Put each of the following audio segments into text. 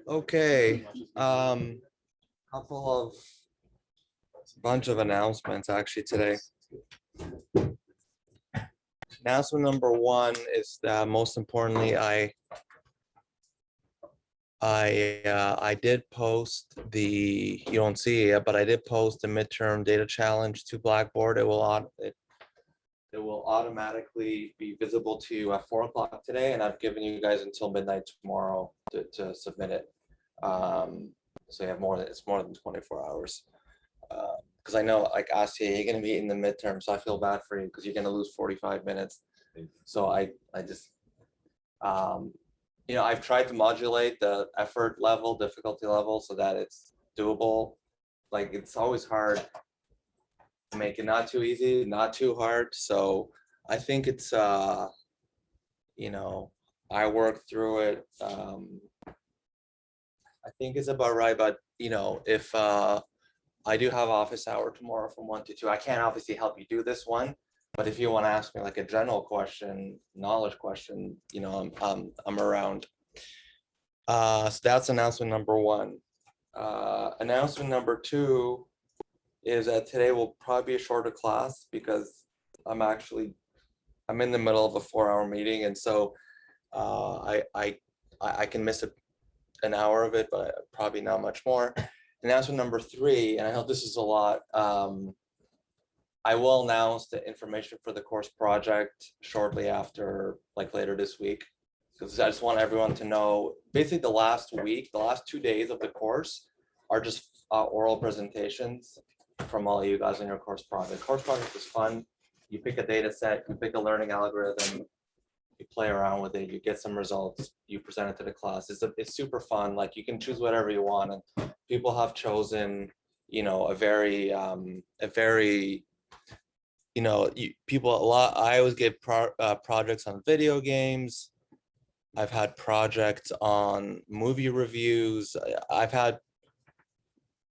Okay, couple of bunch of announcements actually today. Announcement number one is that most importantly, I did post you don't see it, but I did post the midterm data challenge to Blackboard. It will automatically be visible to you at 4 o'clock today, and I've given you guys until midnight tomorrow to submit it. So you have it's more than 24 hours. Because I know, like, Asya, you're going to be in the midterm, so I feel bad for you because you're going to lose 45 minutes. So I just, I've tried to modulate the effort level, difficulty level, so that it's doable. Like, it's always hard to make it not too easy, not too hard. So I think it's, I worked through it. I think it's about right, but if I do have office hour tomorrow from 1 to 2. I can't obviously help you do this one, but if you want to ask me like a general question, knowledge question, I'm around. So that's announcement number one. Announcement number two is that today will probably be a shorter class because I'm in the middle of a 4-hour meeting, and so I can miss an hour of it, but probably not much more. Announcement number three, and I know this is a lot. I will announce the information for the course project shortly after, like later this week, because I just want everyone to know. Basically, the last 2 days of the course are just oral presentations from all of you guys on your course project. Course project is fun. You pick a data set, you pick a learning algorithm, you play around with it, you get some results, you present it to the class. It's super fun. Like, you can choose whatever you want, and people have chosen, a very I always give projects on video games. I've had projects on movie reviews. I've had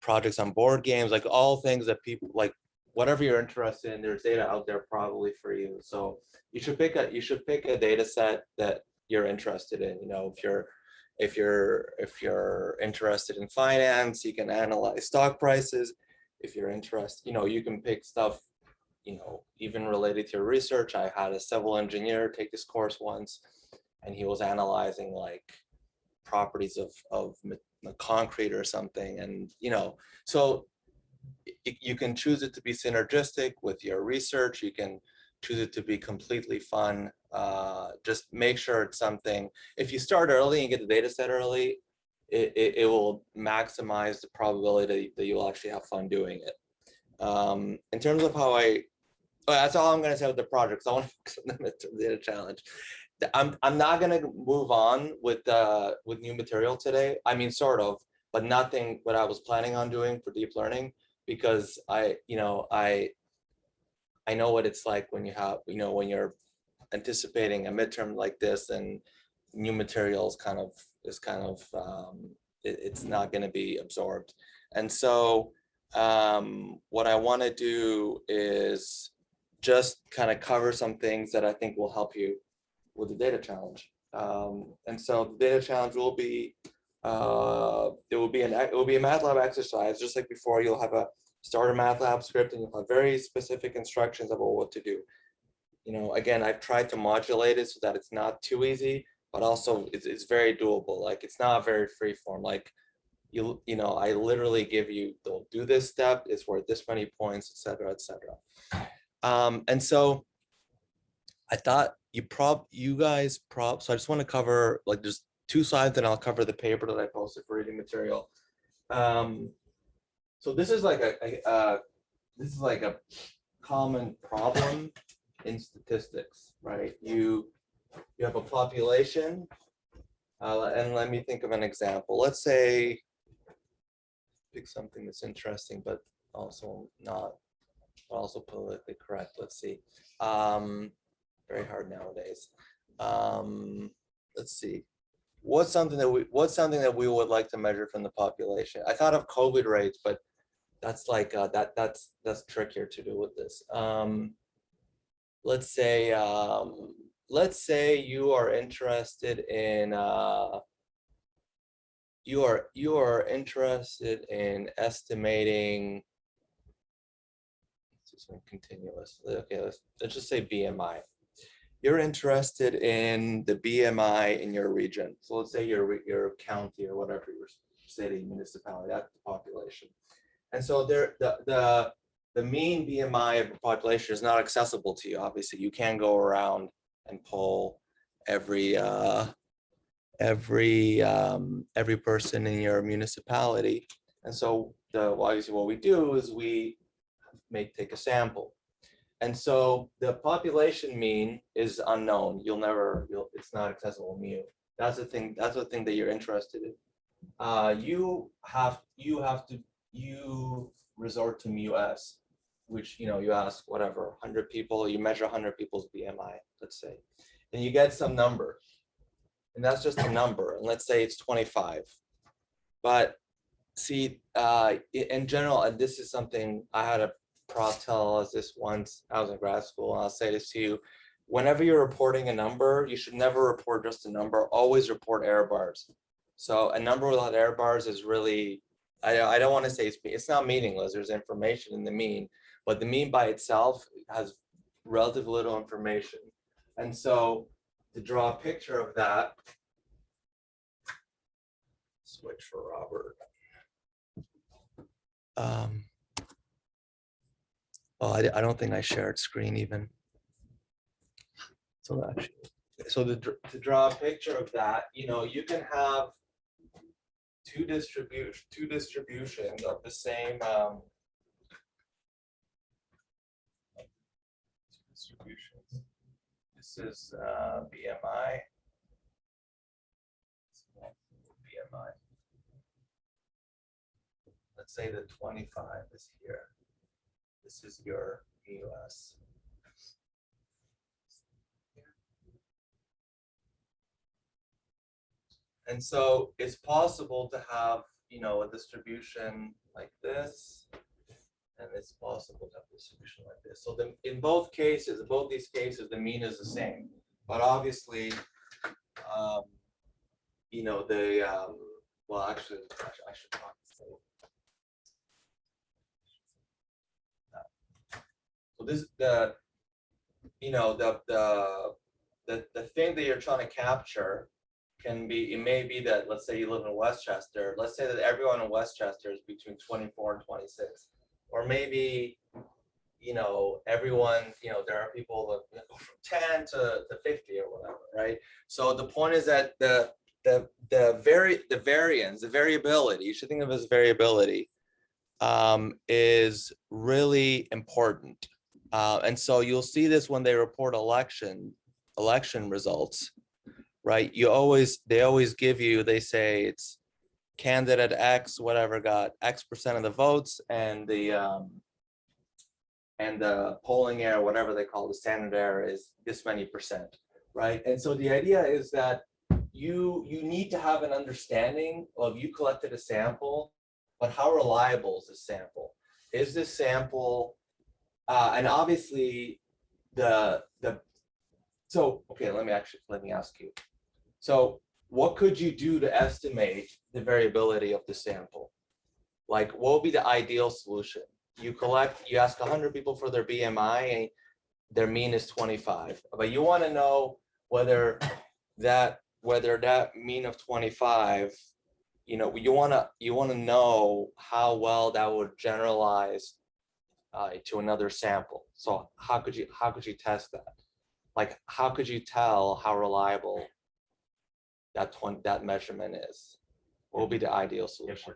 projects on board games, like all things that people like. Whatever you're interested in, there's data out there probably for you. So you should pick a data set that you're interested in. If you're interested in finance, you can analyze stock prices. If you're interested, you can pick stuff, even related to your research. I had a civil engineer take this course once, and he was analyzing like properties of concrete or something, and so you can choose it to be synergistic with your research. You can choose it to be completely fun. Just make sure it's something. If you start early and get the data set early, it will maximize the probability that you'll actually have fun doing it. In terms of how that's all I'm going to say with the project, because I want to focus on the data challenge. I'm not going to move on with new material today. I mean, sort of, but nothing what I was planning on doing for deep learning, because I know what it's like when when you're anticipating a midterm like this, and new materials it's not going to be absorbed. And so what I want to do is just kind of cover some things that I think will help you with the data challenge. And so the data challenge will be it will be a MATLAB exercise. Just like before, you'll have a starter MATLAB script, and you'll have very specific instructions about what to do. Again, I've tried to modulate it so that it's not too easy, but also it's very doable. Like, it's not very free form. Like, I literally give you, they'll do this step, it's worth this many points, etc., etc. And so I thought so I just want to cover, like, there's 2 slides, and I'll cover the paper that I posted for reading material. So this is like a common problem in statistics, right? You have a population, and let me think of an example. Let's say, pick something that's interesting, but also politically correct. Let's see. Very hard nowadays. Let's see. What's something that we would like to measure from the population? I thought of COVID rates, but that's like that's trickier to do with this. Let's say you are interested in you are interested in estimating continuous. Okay, let's just say BMI. You're interested in the BMI in your region. So let's say your county or whatever, your city, municipality, that's the population. And so the mean BMI of the population is not accessible to you. Obviously, you can't go around and poll every person in your municipality. And so obviously what we do is we take a sample. And so the population mean is unknown. It's not accessible to you. That's the thing that you're interested in. You resort to MUS, which you ask whatever 100 people, you measure 100 people's BMI, let's say, and you get some number, and that's just a number, and let's say it's 25. But see, in general, and this is something I had a prof tell us this once. I was in grad school, and I'll say this to you: whenever you're reporting a number, you should never report just a number. Always report error bars. So a number without error bars is really, I don't want to say it's not meaningless. There's information in the mean, but the mean by itself has relatively little information. And so to draw a picture of that, switch for Robert. Oh, I don't think I shared screen even. So actually, to draw a picture of that, you can have two distributions of the same distributions. This is BMI. BMI. Let's say the 25 is here. This is your US. And so it's possible to have, a distribution like this, and it's possible to have a distribution like this. So in both these cases, the mean is the same. But obviously, well, actually, I should talk to say. So this the thing that you're trying to capture it may be that, let's say you live in Westchester, let's say that everyone in Westchester is between 24 and 26, or maybe everyone, there are people that go from 10 to 50 or whatever, right? So the point is that the variance, the variability, you should think of it as variability, is really important. And so you'll see this when they report election results, right? They always give you, they say it's candidate X, whatever, got X% of the votes, and the polling error, whatever they call the standard error, is this many percent, right? And so the idea is that you need to have an understanding of, you collected a sample, but how reliable is this sample? Is this sample, and obviously so, okay, let me ask you. So what could you do to estimate the variability of the sample? Like, what would be the ideal solution? You ask 100 people for their BMI, and their mean is 25, but you want to know whether that mean of 25, you want to know how well that would generalize to another sample. So how could you test that? Like, how could you tell how reliable that measurement is? What would be the ideal solution?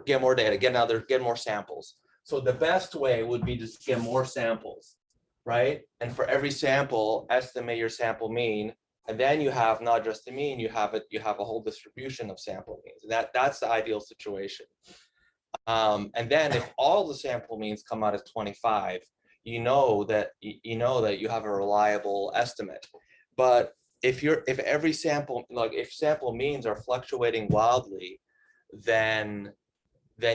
Get more data, get more samples. So the best way would be to get more samples, right? And for every sample, estimate your sample mean, and then you have not just the mean, you have a whole distribution of sample means. That's the ideal situation. And then if all the sample means come out as 25, you know that you have a reliable estimate. But if every sample, like if sample means are fluctuating wildly, then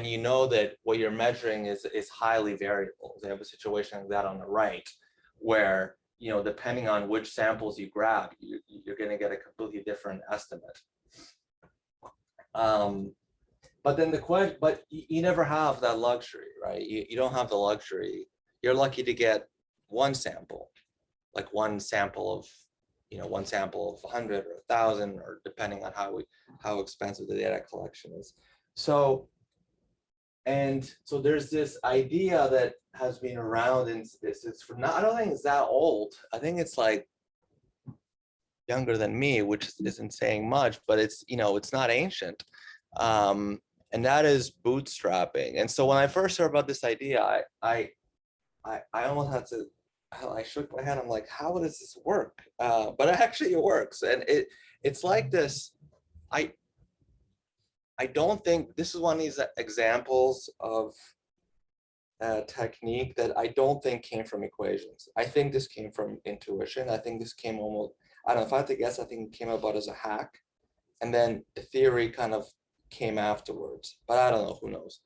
you know that what you're measuring is highly variable. They have a situation like that on the right, where depending on which samples you grab, you're going to get a completely different estimate. But then the question, but you never have that luxury, right? You don't have the luxury. You're lucky to get one sample, like one sample of, one sample of 100 or 1,000, or depending on how expensive the data collection is. So, and so there's this idea that has been around, and it's for not, I don't think it's that old. I think it's like younger than me, which isn't saying much, but it's, it's not ancient. And that is bootstrapping. And so when I first heard about this idea, I almost had to, I shook my head. I'm like, how does this work? But actually it works. And it's like this, I don't think, this is one of these examples of a technique that I don't think came from equations. I think this came from intuition. I think this came almost, I don't know, if I had to guess, I think it came about as a hack. And then the theory kind of came afterwards, but I don't know, who knows.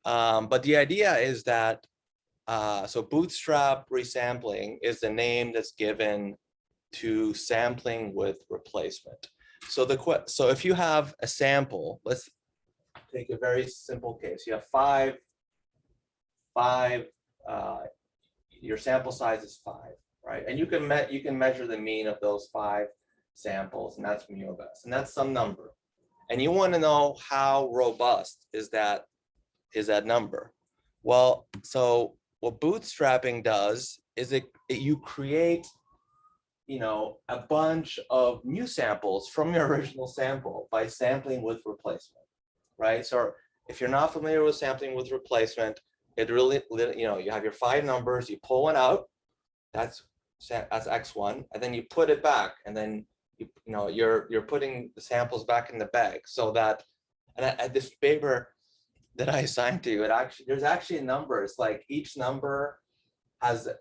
But the idea is that, so bootstrap resampling is the name that's given to sampling with replacement. So so if you have a sample, let's take a very simple case. You have five, your sample size is 5, right? And you can measure the mean of those 5 samples, and that's mu of s, and that's some number. And you want to know how robust is that number. Well, so what bootstrapping does is you create, a bunch of new samples from your original sample by sampling with replacement, right? So if you're not familiar with sampling with replacement, it really, you have your 5 numbers, you pull one out, that's X1, and then you put it back, and then you're putting the samples back in the bag, so that, and at this paper that I assigned to you, there's actually a number. It's like each number has a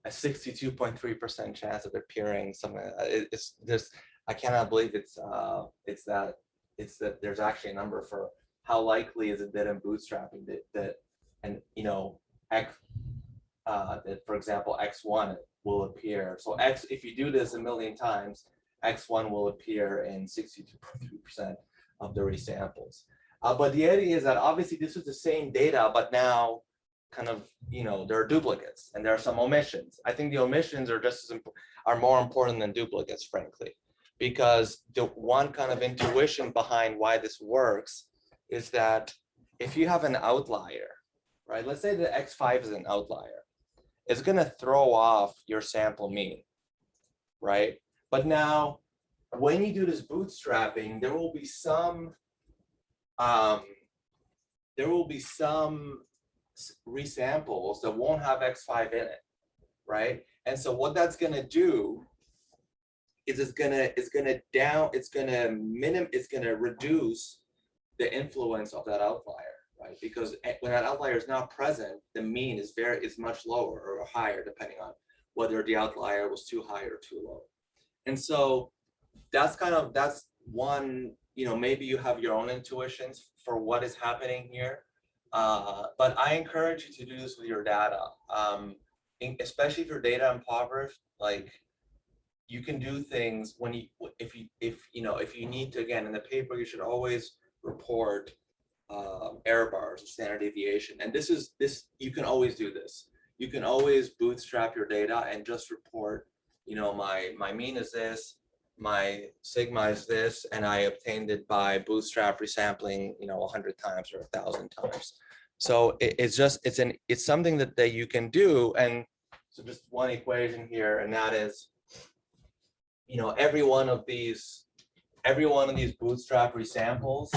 62.3% chance of appearing something. It's this, I cannot believe it's that there's actually a number for how likely is it that in bootstrapping that and X, that, for example, X1 will appear. So X, if you do this a million times, X1 will appear in 62.3% of the resamples. But the idea is that obviously this is the same data, but now kind of, there are duplicates and there are some omissions. I think the omissions are just as are more important than duplicates, frankly, because the one kind of intuition behind why this works is that if you have an outlier, right? Let's say that X5 is an outlier. It's going to throw off your sample mean, right? But now, when you do this bootstrapping, there will be some resamples that won't have X5 in it, right? And so what that's going to do is it's going to reduce the influence of that outlier, right? Because when that outlier is not present, the mean is much lower or higher, depending on whether the outlier was too high or too low. And so that's one, maybe you have your own intuitions for what is happening here. But I encourage you to do this with your data, especially if your data impoverished. Like, you can do things if you need to. Again, in the paper, you should always report error bars, standard deviation, and this you can always do this. You can always bootstrap your data and just report, my mean is this, my sigma is this, and I obtained it by bootstrap resampling, 100 times or 1,000 times. So it's something that you can do. And so just one equation here, and that is, every one of these bootstrap resamples,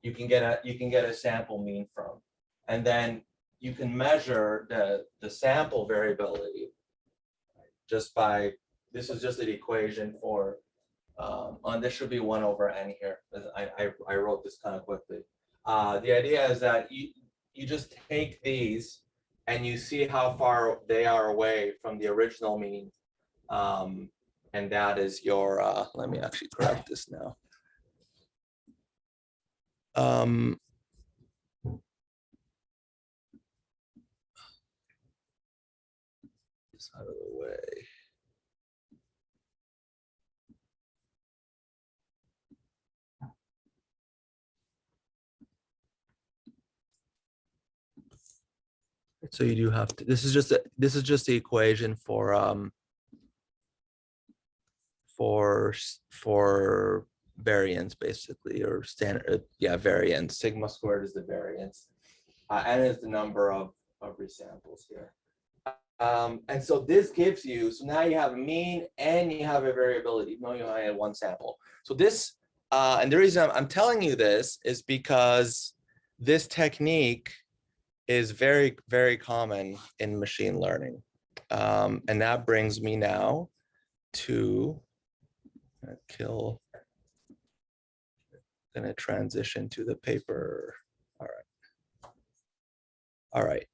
you can get a sample mean from, and then you can measure the sample variability just by, this is just an equation for, and this should be 1 over n here. I wrote this kind of quickly. The idea is that you just take these and you see how far they are away from the original mean. And that is your, let me actually correct this now. This out of the way. So you do have to, this is just the equation for variance basically, or standard, yeah, variance. Sigma squared is the variance. N is the number of resamples here. And so this gives you, so now you have a mean and you have a variability, even though you only had one sample. So this, and the reason I'm telling you this is because this technique is very, very common in machine learning. And that brings me now to gonna transition to the paper. All right. All right.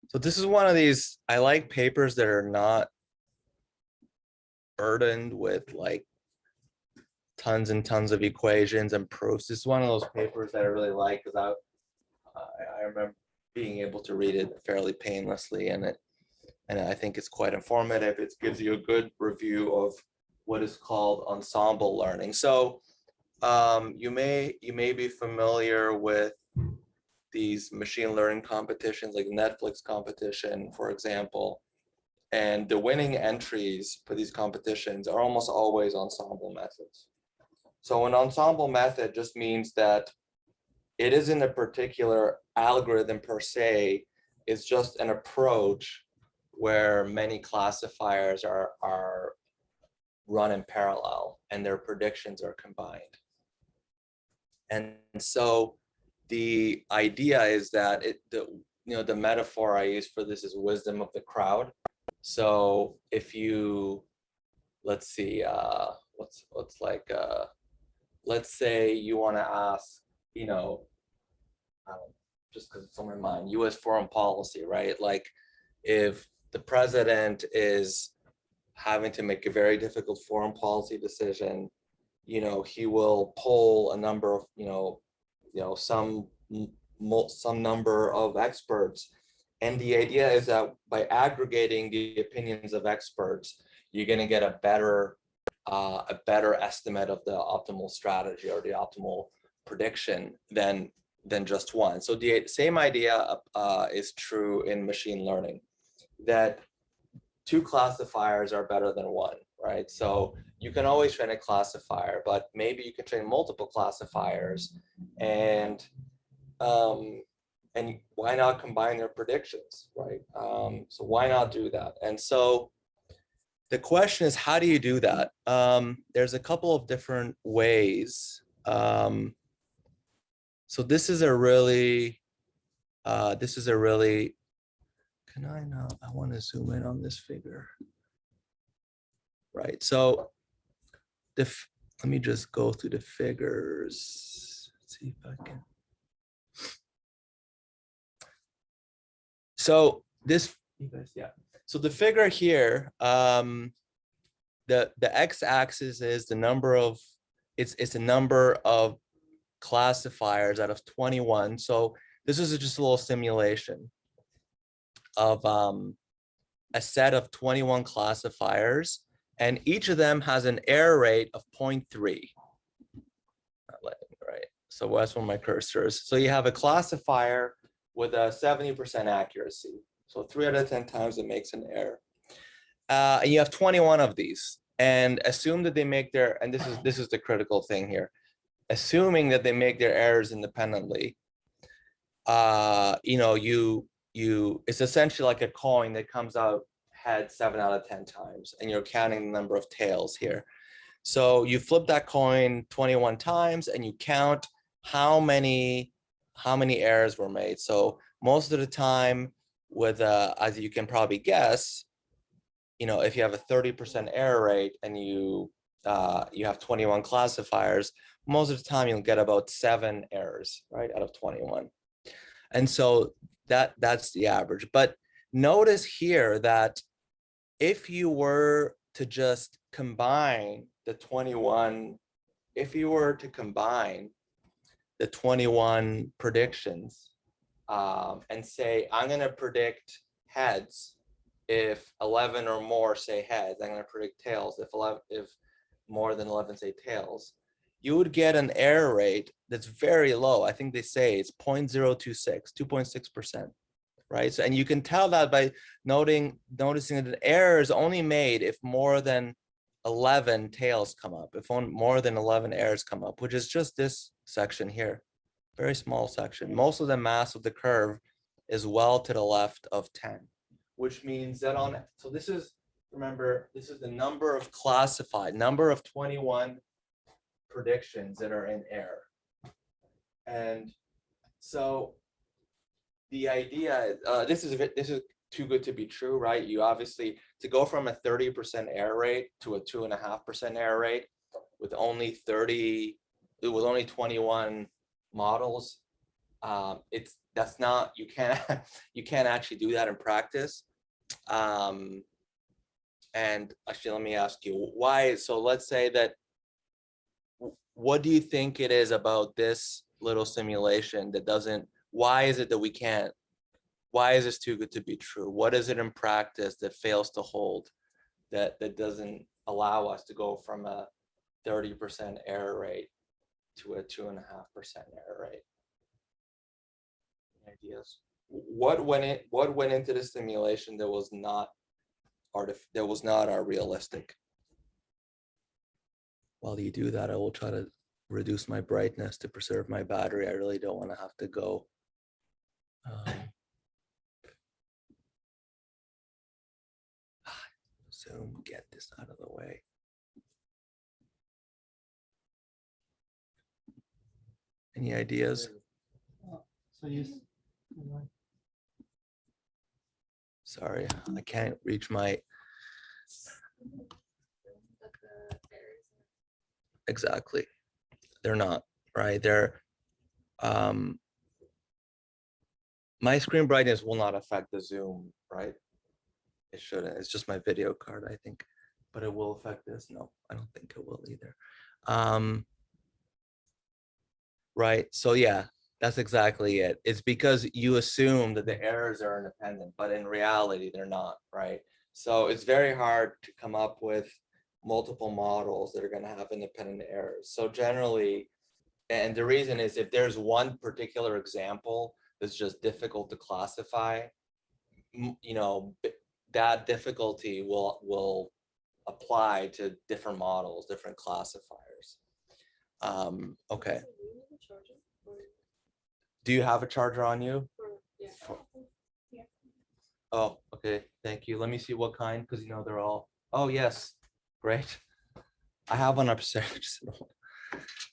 So this is one of these, I like papers that are not burdened with like tons and tons of equations and proofs. This is one of those papers that I really like because I remember being able to read it fairly painlessly, and I think it's quite informative. It gives you a good review of what is called ensemble learning. So you may be familiar with these machine learning competitions like Netflix competition, for example, and the winning entries for these competitions are almost always ensemble methods. So an ensemble method just means that it isn't a particular algorithm per se, it's just an approach where many classifiers are run in parallel and their predictions are combined. And so the idea is that the metaphor I use for this is wisdom of the crowd. So if you, let's see, what's like, let's say you want to ask, I don't know, just because it's on my mind, US foreign policy, right? Like if the president is having to make a very difficult foreign policy decision, he will poll a number of, some number of experts. And the idea is that by aggregating the opinions of experts, you're going to get a better estimate of the optimal strategy or the optimal prediction than just one. So the same idea is true in machine learning, that two classifiers are better than one, right? So you can always train a classifier, but maybe you can train multiple classifiers, and why not combine their predictions, right? So why not do that? And so the question is, how do you do that? There's a couple of different ways. So this is a really, can I now, I want to zoom in on this figure. Right, so let me just go through the figures. Let's see if I can. So this, yeah. So the figure here, the x-axis is the number of, it's a number of classifiers out of 21. So this is just a little simulation of a set of 21 classifiers, and each of them has an error rate of 0.3. Right, so that's where my cursor is. So you have a classifier with a 70% accuracy. So 3 out of 10 times it makes an error. And you have 21 of these, and assume that they make their, and this is the critical thing here, assuming that they make their errors independently, it's essentially like a coin that comes out head 7 out of 10 times, and you're counting the number of tails here. So you flip that coin 21 times and you count how many errors were made. So most of the time, with as you can probably guess, if you have a 30% error rate and you have 21 classifiers, most of the time you'll get about 7 errors, right, out of 21. And so that's the average. But notice here that if you were to just combine the 21, predictions and say, I'm going to predict heads if 11 or more say heads, I'm going to predict tails if more than 11 say tails, you would get an error rate that's very low. I think they say it's 0.026, 2.6%, right? So, and you can tell that by noticing that an error is only made if more than 11 tails come up, if more than 11 errors come up, which is just this section here, very small section. Most of the mass of the curve is well to the left of 10, which means that so this is, remember, this is the number of 21 predictions that are in error. And so the idea, this is too good to be true, right? You obviously, to go from a 30% error rate to a 2.5% error rate with only 21 models, that's not, you can't actually do that in practice. And actually, let me ask you why. So let's say that, what do you think it is about this little simulation that doesn't, why is it that we can't, why is this too good to be true? What is it in practice that fails to hold, that doesn't allow us to go from a 30% error rate to a 2.5% error rate? Any ideas? What went into the simulation that was not realistic? While you do that, I will try to reduce my brightness to preserve my battery. I really don't want to have to go. Zoom, get this out of the way. Any ideas? So you. Sorry, I can't reach my. Exactly. They're not, right? They're, my screen brightness will not affect the Zoom, right? It shouldn't. It's just my video card, I think. But it will affect this? No, I don't think it will either. Right. So yeah, that's exactly it. It's because you assume that the errors are independent, but in reality, they're not, right? So it's very hard to come up with multiple models that are going to have independent errors. So generally, and the reason is, if there's one particular example that's just difficult to classify, you know, that difficulty will apply to different models, different classifiers. Okay. Do you have a charger on you? Yeah. Oh, okay. Thank you. Let me see what kind, because you know they're all. Oh yes, great. I have one upstairs.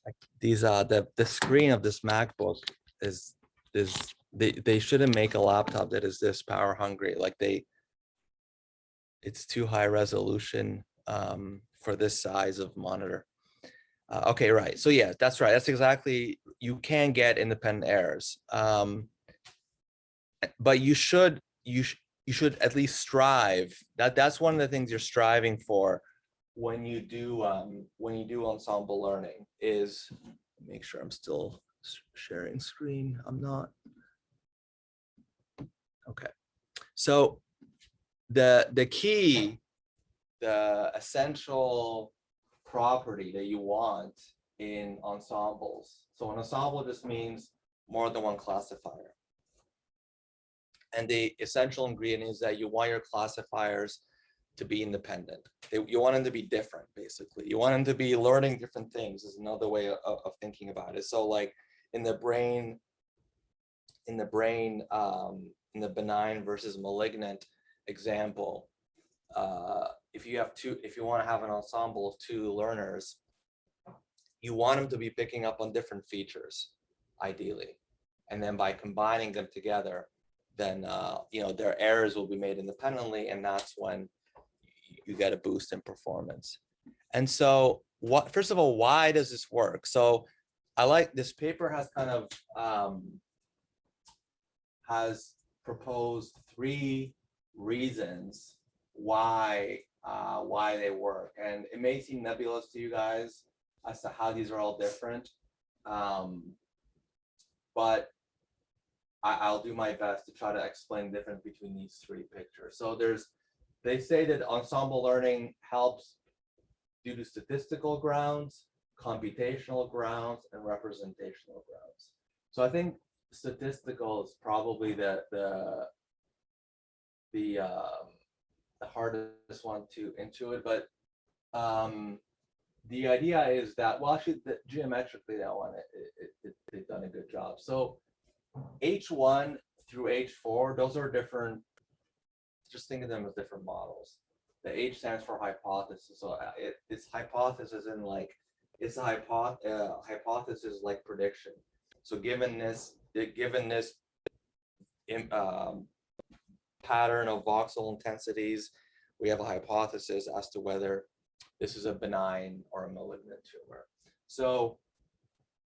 Like these the screen of this MacBook is they shouldn't make a laptop that is this power hungry. Like it's too high resolution for this size of monitor. Okay, right. So yeah, that's right. That's exactly, you can get independent errors. But you should at least strive. That's one of the things you're striving for when you do ensemble learning, is make sure I'm still sharing screen. I'm not. Okay. So the key, the essential property that you want in ensembles. So an ensemble just means more than one classifier. And the essential ingredient is that you want your classifiers to be independent. You want them to be different, basically. You want them to be learning different things, is another way of thinking about it. So like in the brain, in the benign versus malignant example, if you want to have an ensemble of two learners, you want them to be picking up on different features, ideally. And then by combining them together, then their errors will be made independently, and that's when you get a boost in performance. And so first of all, why does this work? So I like this paper has kind of has proposed 3 reasons why they work, and it may seem nebulous to you guys as to how these are all different, but I'll do my best to try to explain the difference between these 3 pictures. So they say that ensemble learning helps due to statistical grounds, computational grounds, and representational grounds. So I think statistical is probably the hardest one to intuit, but the idea is that, well, actually, geometrically, that one, they've done a good job. So H1 through H4, those are different, just think of them as different models. The H stands for hypothesis. So it's hypothesis in like, it's a hypothesis like prediction. So given this pattern of voxel intensities, we have a hypothesis as to whether this is a benign or a malignant tumor. So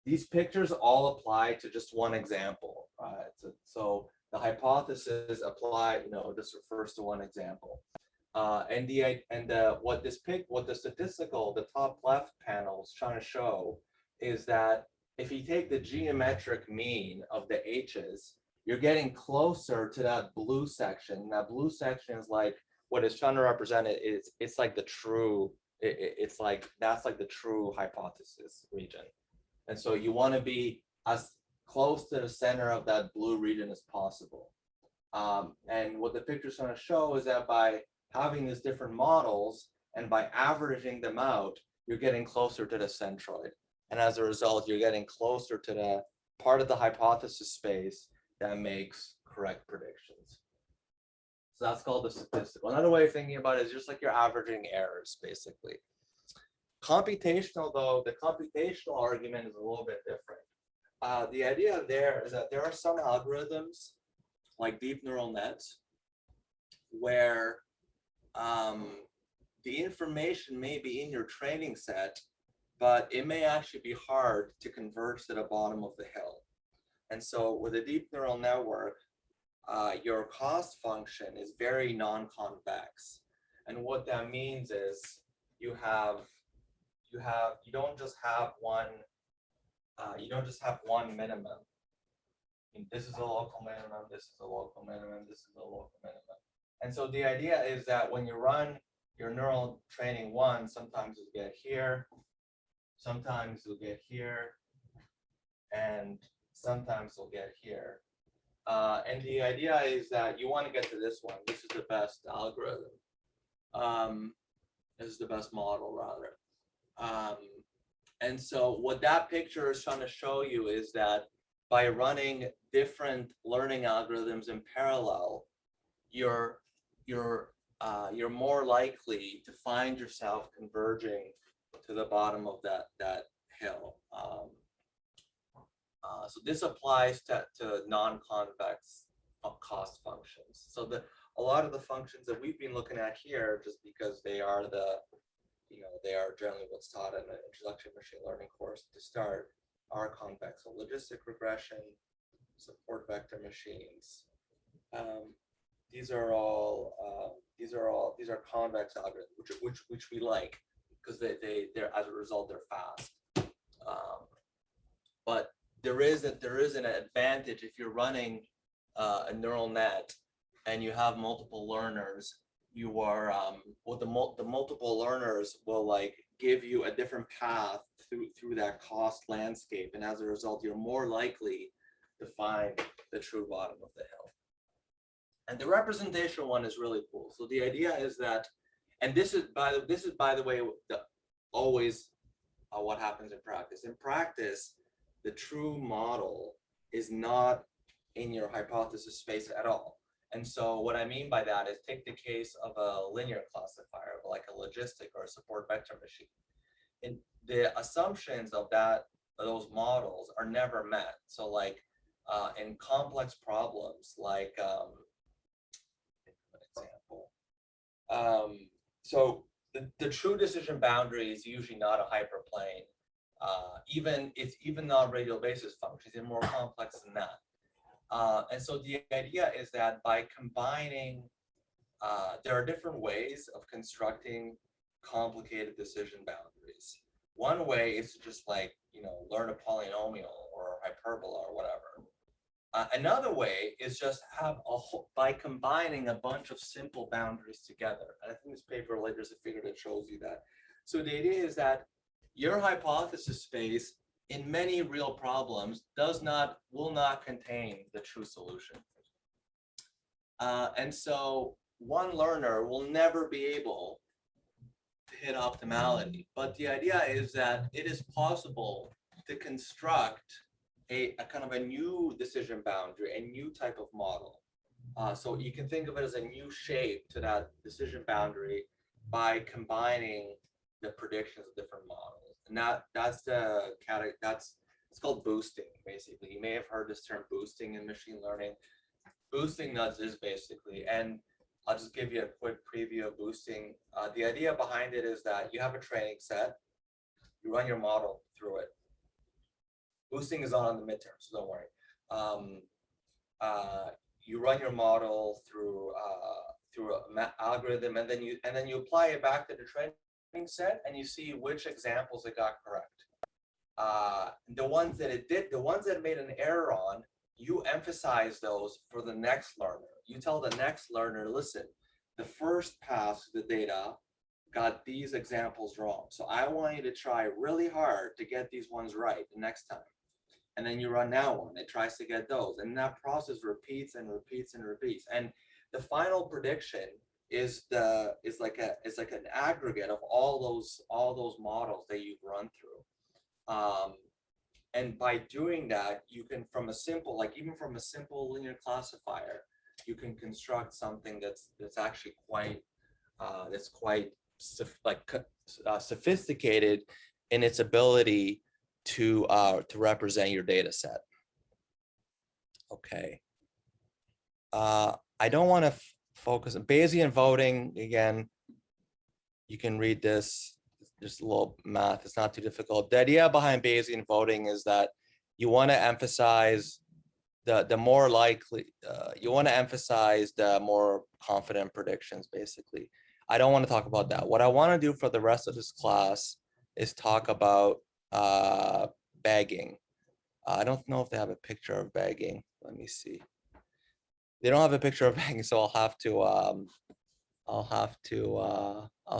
these pictures all apply to just one example, right? So the hypothesis apply, this refers to one example. What the statistical, the top left panel is trying to show is that if you take the geometric mean of the H's, you're getting closer to that blue section. That blue section is like what it's trying to represent. It's like the true. It's like that's like the true hypothesis region, and so you want to be as close to the center of that blue region as possible. And what the picture is trying to show is that by having these different models and by averaging them out, you're getting closer to the centroid, and as a result, you're getting closer to the part of the hypothesis space that makes correct predictions. So that's called the statistical. Another way of thinking about it is just like you're averaging errors, basically. Computational, though, the computational argument is a little bit different. The idea there is that there are some algorithms, like deep neural nets, where the information may be in your training set, but it may actually be hard to converge to the bottom of the hill. And so with a deep neural network, your cost function is very non-convex. And what that means is you don't just have one minimum. This is a local minimum, this is a local minimum, this is a local minimum. And so the idea is that when you run your neural training one, sometimes you'll get here, sometimes you'll get here, and sometimes you'll get here. And the idea is that you want to get to this one. This is the best algorithm. This is the best model, rather. And so what that picture is trying to show you is that by running different learning algorithms in parallel, you're more likely to find yourself converging to the bottom of that hill. So this applies to non-convex cost functions. So a lot of the functions that we've been looking at here, just because they are they are generally what's taught in an introduction to machine learning course to start, are convex. So logistic regression, support vector machines. These are convex algorithms, which we like because they're as a result they're fast. But there is an advantage if you're running a neural net and you have multiple learners. You are the multiple learners will like give you a different path through that cost landscape, and as a result, you're more likely to find the true bottom of the hill. And the representation one is really cool. So the idea is that, and this is by the way always what happens in practice. In practice, the true model is not in your hypothesis space at all. And so what I mean by that is take the case of a linear classifier, like a logistic or a support vector machine. And the assumptions of those models are never met. So like in complex problems, like an example. So the true decision boundary is usually not a hyperplane. It's even non-radial basis functions, they're more complex than that. And so the idea is that by combining, there are different ways of constructing complicated decision boundaries. One way is to just like, learn a polynomial or hyperbola or whatever. Another way is just have by combining a bunch of simple boundaries together. And I think this paper later is a figure that shows you that. So the idea is that your hypothesis space in many real problems will not contain the true solution. And so one learner will never be able to hit optimality. But the idea is that it is possible to construct a kind of a new decision boundary, a new type of model. So you can think of it as a new shape to that decision boundary by combining the predictions of different models. And that's the category, it's called boosting, basically. You may have heard this term boosting in machine learning. Boosting does this basically, and I'll just give you a quick preview of boosting. The idea behind it is that you have a training set, you run your model through it. Boosting is on the midterm, so don't worry. You run your model through an algorithm, and then you apply it back to the training set, and you see which examples it got correct. The ones that it made an error on, you emphasize those for the next learner. You tell the next learner, listen, the first pass of the data got these examples wrong. So I want you to try really hard to get these ones right the next time. And then you run that one, it tries to get those. And that process repeats and repeats and repeats. And the final prediction is like an aggregate of all those models that you've run through. And by doing that, you can, from a simple, even from a simple linear classifier, you can construct something that's actually quite sophisticated in its ability to represent your data set. Okay. I don't want to focus on Bayesian voting. Again, you can read this. Just a little math, it's not too difficult. The idea behind Bayesian voting is that you want to emphasize the more likely, you want to emphasize the more confident predictions, basically. I don't want to talk about that. What I want to do for the rest of this class is talk about bagging. I don't know if they have a picture of bagging. Let me see. They don't have a picture of bagging, so I'll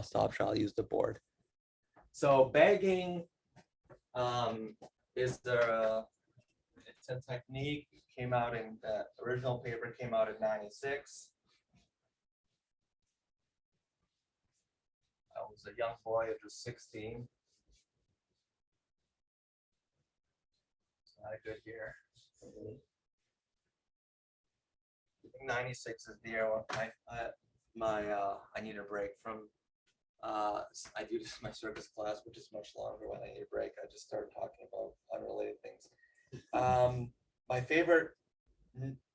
stop share. I'll use the board. So bagging it's a technique, came out in the original paper came out in '96. I was a young boy of just 16. It's not a good year for me. I think '96 is the year when I need a break from I do this in my circus class, which is much longer. When I need a break, I just start talking about unrelated things. My favorite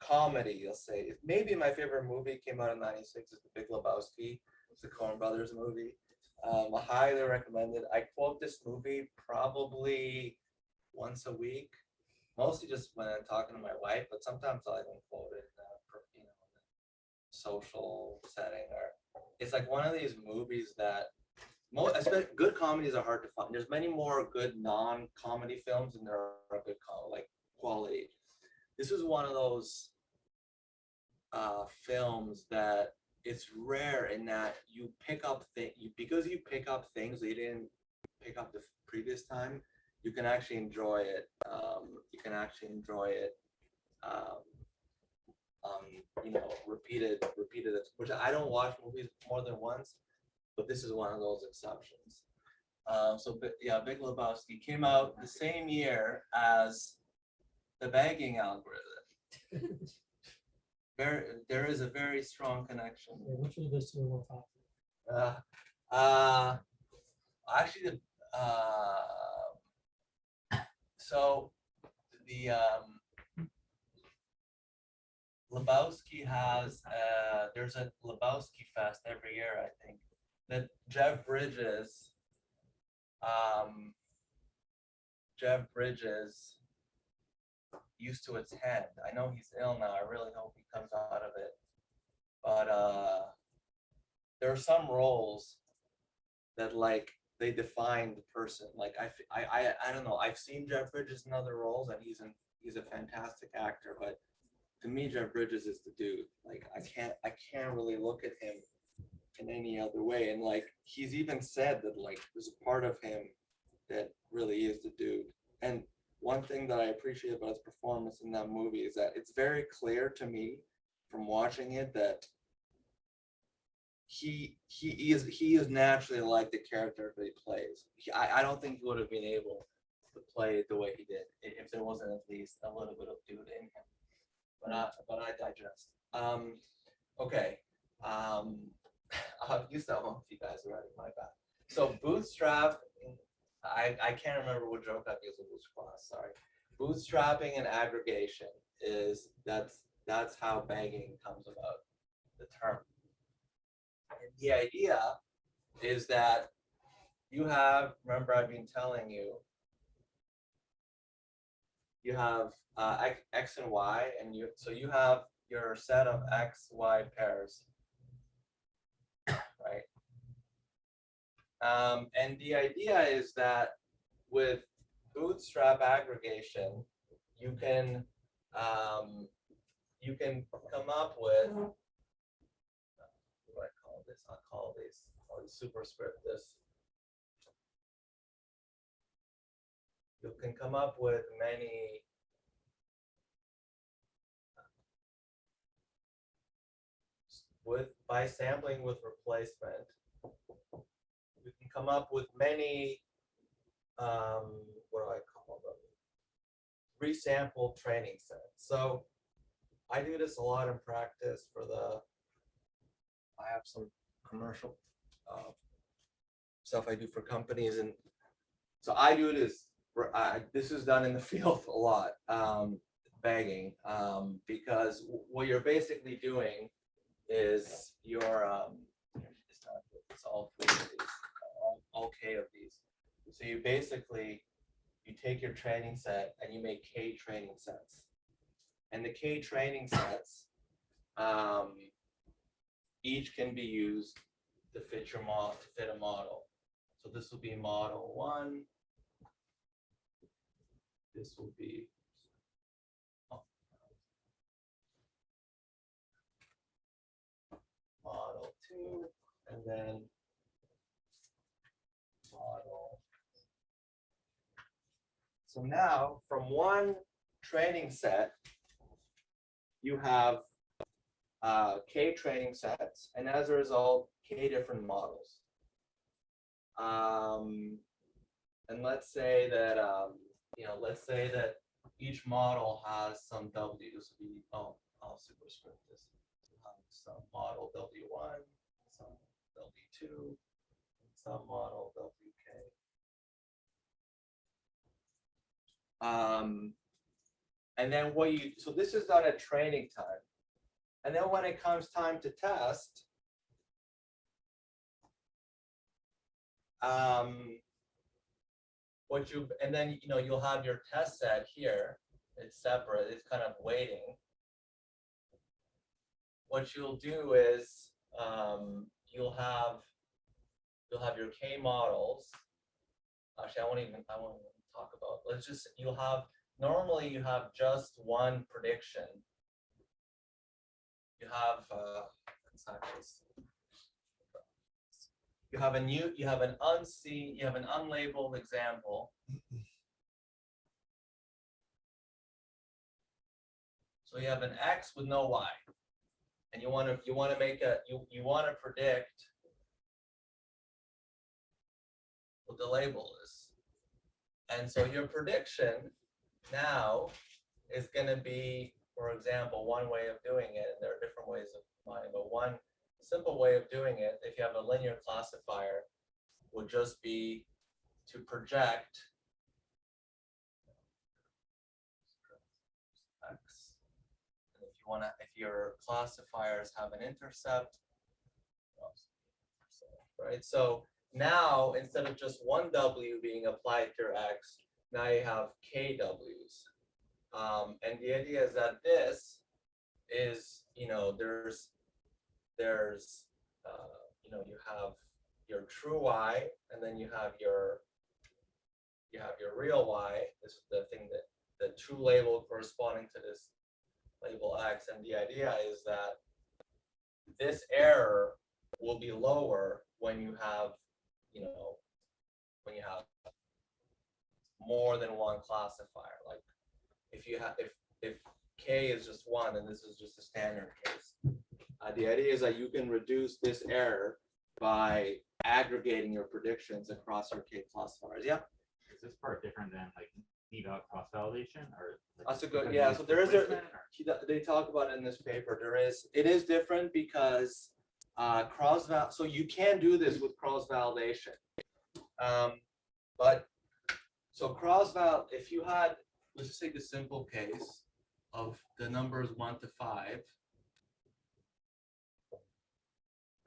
comedy, I'll say, maybe my favorite movie came out in '96 is The Big Lebowski. It's the Coen Brothers movie. I highly recommend it. I quote this movie probably once a week, mostly just when I'm talking to my wife, but sometimes I'll even quote it in a social setting. Or it's like one of these movies that good comedies are hard to find. There's many more good non-comedy films than there are good quality. This is one of those films that it's rare in that you pick up because you pick up things that you didn't pick up the previous time. You can actually enjoy it. Repeated. Which I don't watch movies more than once, but this is one of those exceptions. Big Lebowski came out the same year as the bagging algorithm. There is a very strong connection. Which of the two we're talking? Actually, so the Lebowski has there's a Lebowski Fest every year, I think, that Jeff Bridges used to attend. I know he's ill now. I really hope he comes out of it. But there are some roles that they define the person. I don't know. I've seen Jeff Bridges in other roles, and he's a fantastic actor. But to me, Jeff Bridges is the dude. I can't really look at him in any other way. And he's even said that there's a part of him that really is the dude. And one thing that I appreciate about his performance in that movie is that it's very clear to me from watching it that he is naturally like the character that he plays. I don't think he would have been able to play it the way he did if there wasn't at least a little bit of dude in him. But I digest. Okay. I've used that one with you guys already. My bad. So bootstrap. I can't remember what joke I've used in which class. Sorry. Bootstrapping and aggregation that's how bagging comes about. The term. And the idea is that you have. Remember, I've been telling you. You have x and y, and so you have your set of x, y pairs, right? And the idea is that with bootstrap aggregation, you can come up with what do I call this? I'll call these superscript this. You can come up with many by sampling with replacement. You can come up with many what do I call them? Resample training sets. So I do this a lot in practice I have some commercial stuff I do for companies, and so I do this. This is done in the field a lot, bagging, because what you're basically doing is you're it's all three of these, all K of these. So you take your training set and you make K training sets, and the K training sets each can be used to fit your model, to fit a model. So this will be model 1. This will be model 2, and then model. So now from one training set, you have K training sets, and as a result, K different models. And let's say that each model has some W's. I'll superscript this. Some model W1, some W2, some model WK. And then so this is done at training time. And then when it comes time to test, you'll have your test set here. It's separate. It's kind of waiting. What you'll do is you'll have your K models. Actually, I won't even talk about. Normally you have just one prediction. You have you have an unlabeled example. So you have an X with no Y, and you want to predict what the label is. And so your prediction now is going to be, for example, one way of doing it, and there are different ways of defining, but one simple way of doing it, if you have a linear classifier, would just be to project X. And if your classifiers have an intercept, right? So now instead of just one W being applied to your X, now you have KWs. And the idea is that this is, you have your true Y, and then you have your real Y. This is the thing that the true label corresponding to this label X. And the idea is that this error will be lower when you have more than one classifier. Like if you have, if K is just one, and this is just a standard case. The idea is that you can reduce this error by aggregating your predictions across your K classifiers. Yeah. Is this part different than like dot cross validation, or like, that's a good, yeah. So there is they talk about it in this paper. It is different because so you can do this with cross validation. But so if you had, let's just take the simple case of the numbers 1 to 5.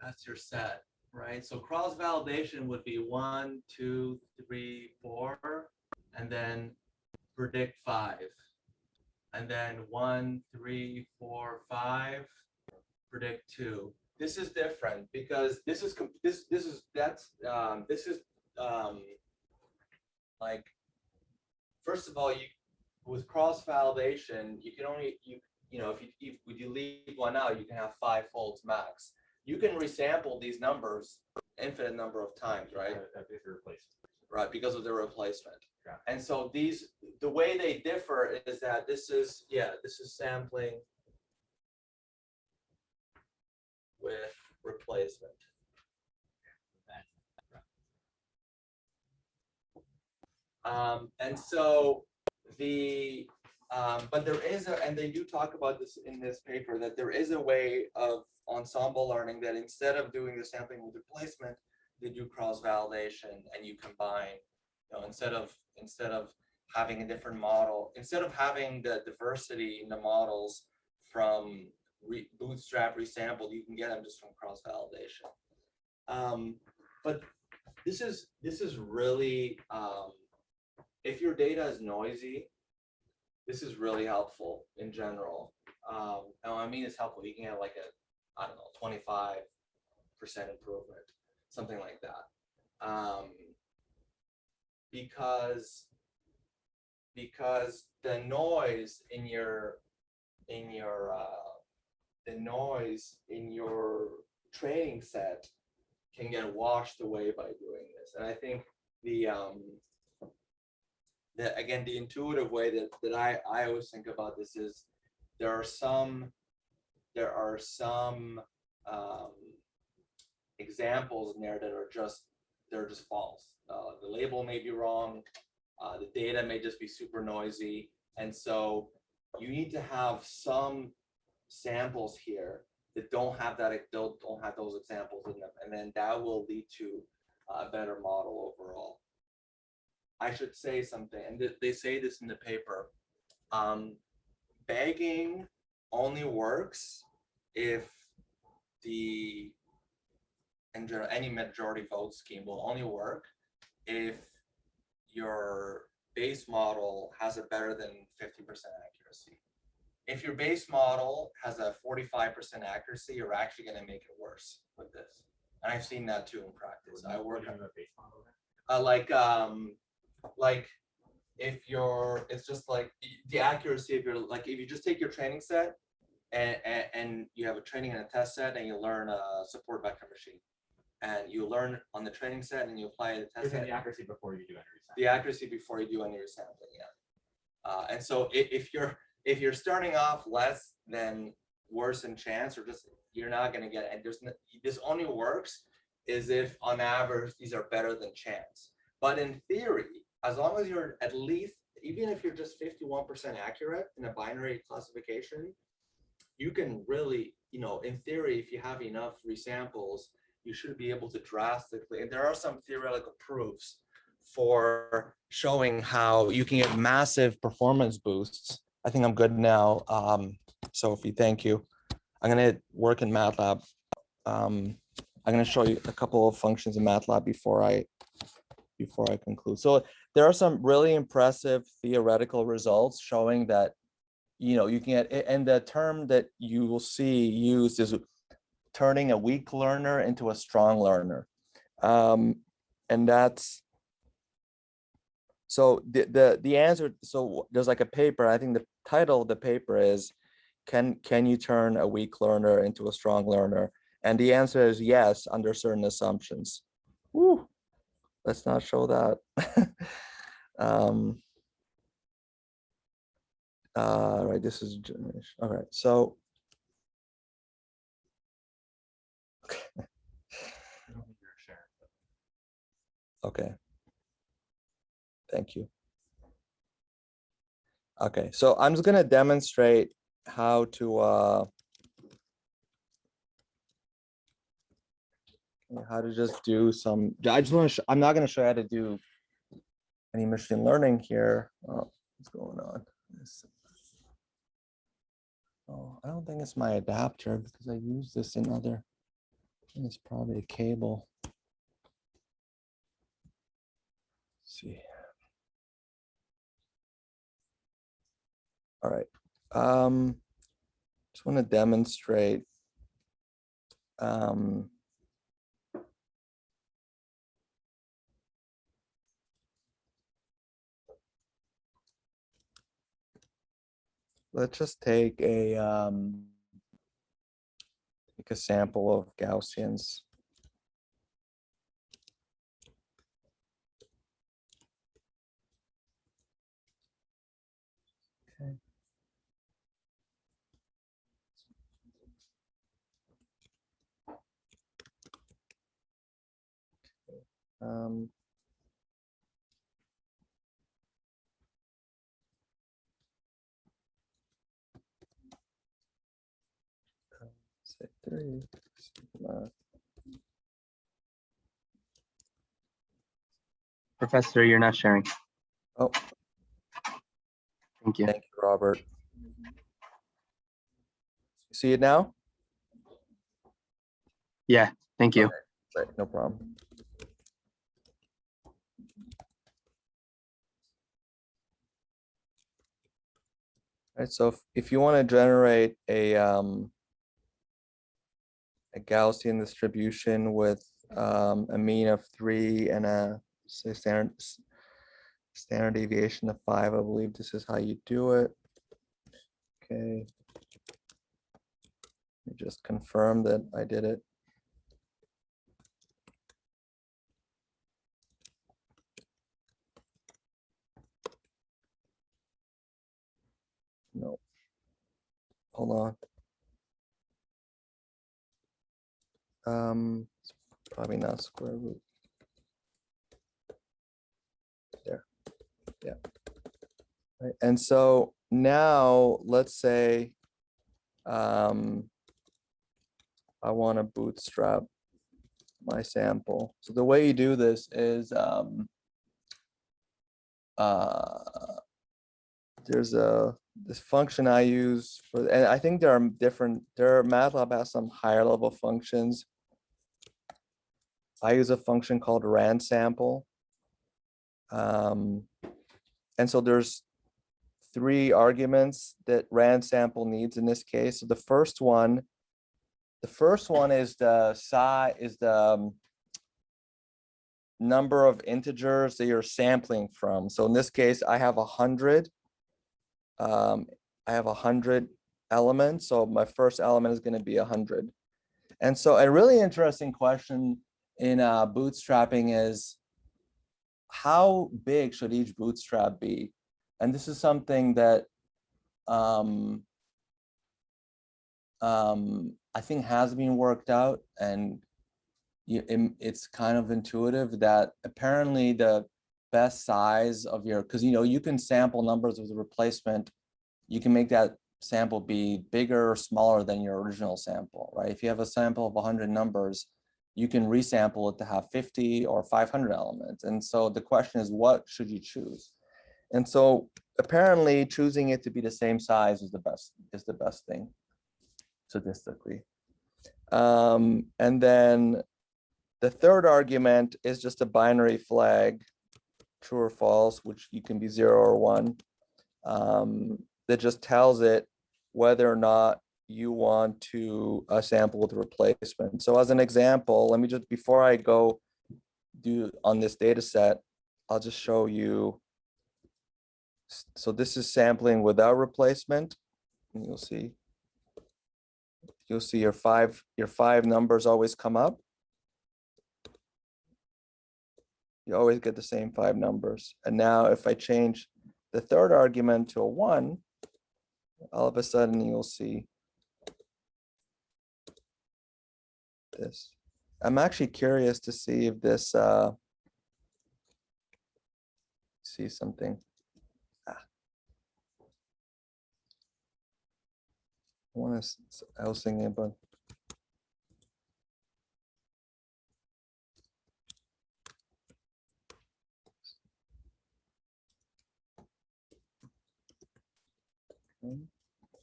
That's your set, right? So cross validation would be 1, 2, 3, 4, and then predict 5. And then 1, 3, 4, 5, predict 2. This is different because this is like, first of all, with cross validation, you can only if you leave one out, you can have 5 folds max. You can resample these numbers infinite number of times, right? Right, because of the replacement. Yeah. And so the way they differ is that this is sampling with replacement. And so but there is and they do talk about this in this paper, that there is a way of ensemble learning that instead of doing the sampling with replacement, they do cross validation, and you combine, instead of having a different model, instead of having the diversity in the models from bootstrap resampled, you can get them just from cross validation. But this is really, if your data is noisy, this is really helpful in general. And I mean, it's helpful. You can have like a, I don't know, 25% improvement, something like that. Because the noise in your training set can get washed away by doing this. And I think again, the intuitive way that I always think about this is there are some examples in there that are just false. The label may be wrong. The data may just be super noisy. And so you need to have some samples here that don't have those examples in them. And then that will lead to a better model overall. I should say something, and they say this in the paper. Bagging only works if any majority vote scheme will only work if your base model has a better than 50% accuracy. If your base model has a 45% accuracy, you're actually going to make it worse with this. And I've seen that too in practice. I work on a base model. Like if it's just like the accuracy of if you just take your training set and you have a training and a test set, and you learn a support vector machine, and you learn on the training set and you apply the test set. The accuracy before you do any resampling. The accuracy before you do any resampling, yeah. And so if you're starting off less than worse in chance, or just you're not going to get it. And this only works is if on average these are better than chance. But in theory, as long as you're at least, even if you're just 51% accurate in a binary classification, you can really, in theory, if you have enough resamples, you should be able to drastically, and there are some theoretical proofs for showing how you can get massive performance boosts. I think I'm good now. Sophie, thank you. I'm going to work in MATLAB. I'm going to show you a couple of functions in MATLAB before I conclude. So there are some really impressive theoretical results showing that, you can get, and the term that you will see used is turning a weak learner into a strong learner. And that's, so the answer, so there's like a paper, I think the title of the paper is, can you turn a weak learner into a strong learner? And the answer is yes, under certain assumptions. Woo. Let's not show that. Right, this is generation. All right, so I don't think you're sharing. okay. Thank you. Okay, so I'm just gonna demonstrate how to just do some. I just want to. I'm not gonna show you how to do any machine learning here. Oh, what's going on? Oh, I don't think it's my adapter because I use this in other. It's probably a cable. Let's see. All right. Just want to demonstrate. Let's just take a sample of Gaussians. Okay. Um, say 3. Professor, you're not sharing. Oh, Thank you. thank you, Robert. See it now? Yeah, thank you. Okay, great, no problem. Right, so if you want to generate a Gaussian distribution with a mean of 3 and a say standard deviation of 5, I believe this is how you do it. Okay. Let me just confirm that I did it. No. Hold on. It's probably not square root. There. Yeah. Right. And so now let's say I want to bootstrap my sample. So the way you do this is there's this function I use for, and I think there are MATLAB has some higher level functions. I use a function called Ensemble. And so there's 3 arguments that Ensemble needs in this case. So the first one is the size, is the number of integers that you're sampling from. So in this case, I have 100. I have 100 elements. So my first element is going to be 100. And so a really interesting question in bootstrapping is, how big should each bootstrap be? And this is something that I think has been worked out, and it's kind of intuitive that apparently the best size of your, because you can sample numbers with a replacement, you can make that sample be bigger or smaller than your original sample, right? If you have a sample of 100 numbers, you can resample it to have 50 or 500 elements. And so the question is, what should you choose? And so apparently choosing it to be the same size is the best thing statistically. And then the third argument is just a binary flag, true or false, which you can be 0 or 1, that just tells it whether or not you want to sample with replacement. So as an example, let me just, before I go do on this data set, I'll just show you. So this is sampling without replacement. And you'll see your five numbers always come up. you always get the same 5 numbers. And now if I change the third argument to a 1, all of a sudden you'll see this. I'm actually curious to see if this, see something. I was thinking about.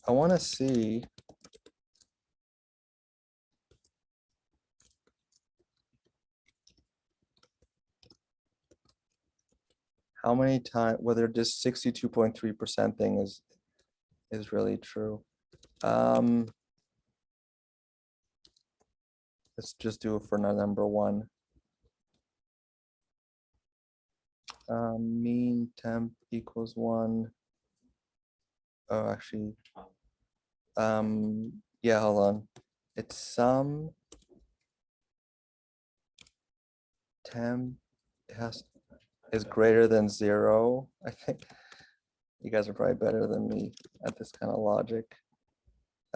I want to see how many times, whether this 62.3% thing is really true. Let's just do it for number 1. Mean temp equals 1. Oh, actually, yeah, hold on. It's sum temp is greater than 0. I think you guys are probably better than me at this kind of logic.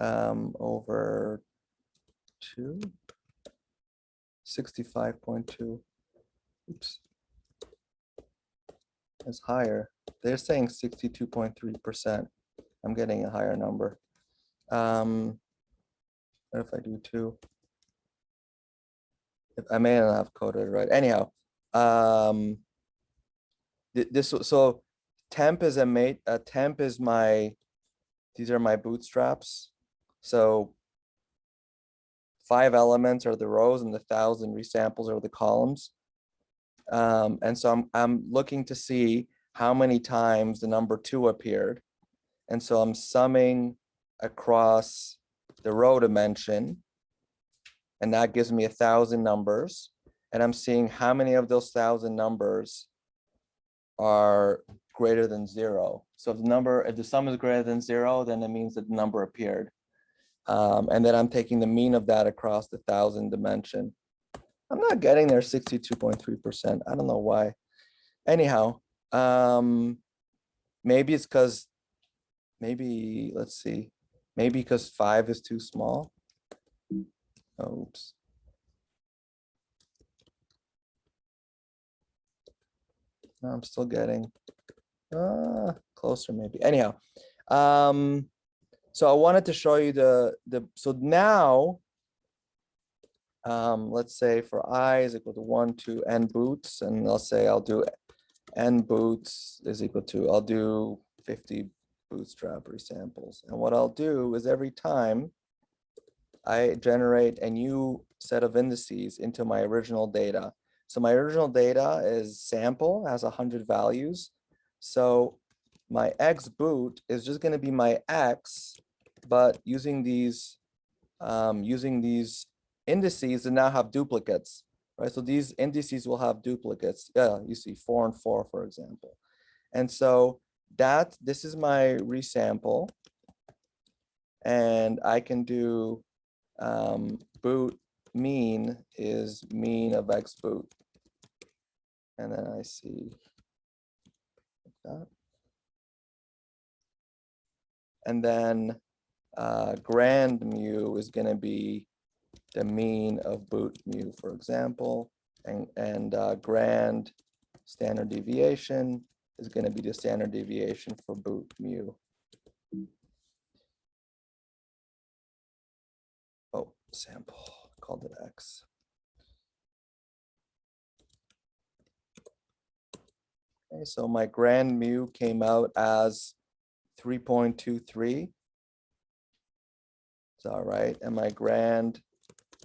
Over 2, 65.2. Oops. It's higher. They're saying 62.3%. I'm getting a higher number. What if I do 2? I may not have coded it right. Anyhow, so temp is temp is these are my bootstraps. So 5 elements are the rows and the 1,000 resamples are the columns. And so I'm looking to see how many times the number 2 appeared. And so I'm summing across the row dimension, and that gives me 1,000 numbers. And I'm seeing how many of those 1,000 numbers are greater than 0. So if the sum is greater than 0, then it means that the number appeared. And then I'm taking the mean of that across the 1,000 dimension. I'm not getting there 62.3%. I don't know why. Anyhow, maybe it's because, let's see, maybe because 5 is too small. Oops. No, I'm still getting closer maybe. Anyhow, so I wanted to show you so now, let's say for I is equal to 1 to n boots, and I'll say I'll do n boots is equal to, I'll do 50 bootstrap resamples. And what I'll do is every time I generate a new set of indices into my original data. So my original data is sample, has 100 values. So my X boot is just going to be my X, but using these indices that now have duplicates, right? So these indices will have duplicates. Yeah, you see 4 and 4, for example. And so this is my resample, and I can do boot mean is mean of X boot. And then I see that. And then grand mu is going to be the mean of boot mu, for example. And grand standard deviation is going to be the standard deviation for boot mu. Oh, sample, called it X. Okay, so my grand mu came out as 3.23. Is that right? And my grand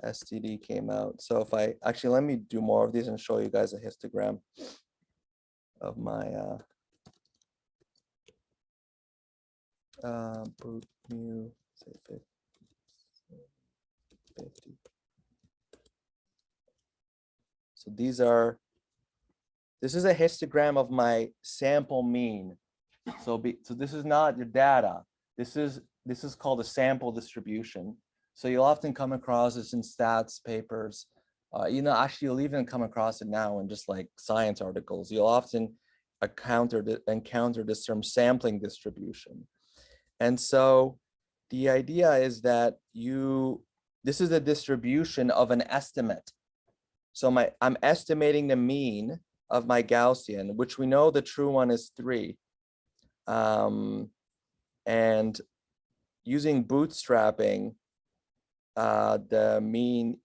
STD came out. So if I actually, let me do more of these and show you guys a histogram of my boot mu, say 50. So this is a histogram of my sample mean. So this is not your data. This is called a sample distribution. So you'll often come across this in stats papers. Actually, you'll even come across it now in just like science articles. You'll often encounter this term sampling distribution. And so the idea is that this is a distribution of an estimate. So I'm estimating the mean of my Gaussian, which we know the true one is 3. And using bootstrapping, the mean,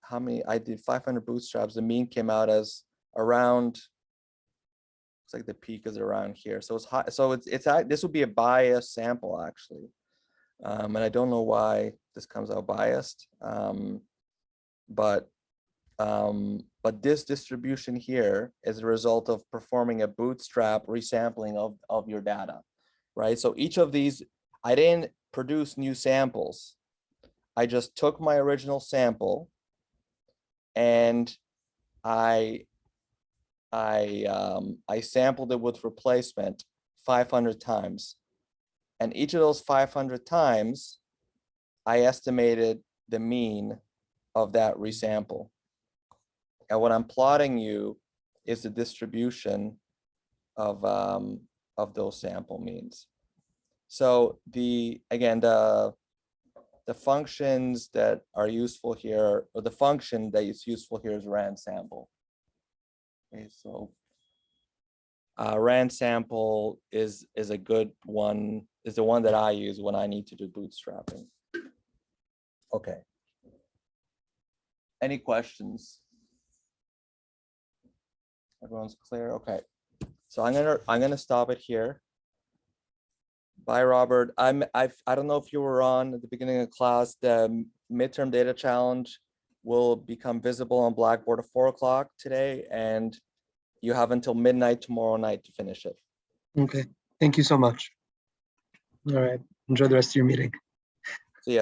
I did 500 bootstraps, the mean came out as around, looks like the peak is around here. So it's high, so this would be a biased sample actually. And I don't know why this comes out biased, but this distribution here is a result of performing a bootstrap resampling of your data, right? So each of these, I didn't produce new samples. I just took my original sample and I sampled it with replacement 500 times. And each of those 500 times, I estimated the mean of that resample. And what I'm plotting you is the distribution of those sample means. So again, the functions that are useful here, or the function that is useful here is rand sample. Okay, so rand sample is a good one, is the one that I use when I need to do bootstrapping. Okay. Any questions? Everyone's clear? Okay. So I'm gonna stop it here. Bye, Robert. I don't know if you were on at the beginning of class. The midterm data challenge will become visible on Blackboard at 4 o'clock today, and you have until midnight tomorrow night to finish it. Okay, thank you so much. All right, enjoy the rest of your meeting. See ya.